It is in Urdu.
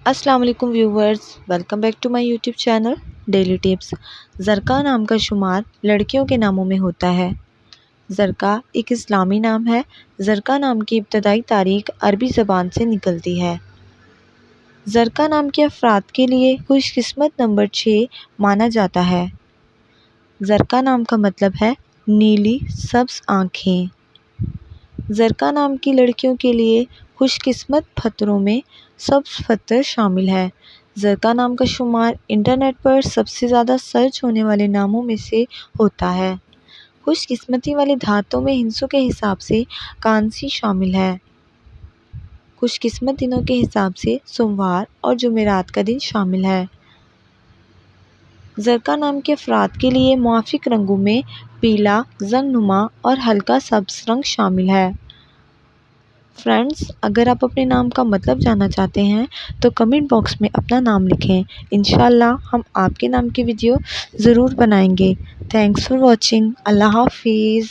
السلام علیکم viewers, welcome back to my YouTube channel daily tips. Zarqa نام کا شمار لڑکیوں کے ناموں میں ہوتا ہے۔ زرقا ایک اسلامی نام ہے۔ زرقا نام کی ابتدائی تاریخ عربی زبان سے نکلتی ہے۔ زرقا نام کے افراد کے لیے خوش قسمت نمبر 6 مانا جاتا ہے۔ زرقا نام کا مطلب ہے نیلی سبز آنکھیں۔ زرقا نام کی لڑکیوں کے لیے خوش قسمت پتھروں میں سبز پتھر شامل ہے۔ زرقا نام کا شمار انٹرنیٹ پر سب سے زیادہ سرچ ہونے والے ناموں میں سے ہوتا ہے۔ خوش قسمتی والے دھاتوں میں ہندسوں کے حساب سے کانسی شامل ہے۔ خوش قسمت دنوں کے حساب سے سوموار اور جمعرات کا دن شامل ہے۔ زرقا نام کے افراد کے لیے موافق رنگوں میں پیلا، زنگ نما اور ہلکا سبز رنگ شامل ہے۔ فرینڈز، اگر آپ اپنے نام کا مطلب جاننا چاہتے ہیں تو کمنٹ باکس میں اپنا نام لکھیں۔ انشاءاللہ ہم آپ کے نام کی ویڈیو ضرور بنائیں گے۔ Thanks for watching. اللہ حافظ۔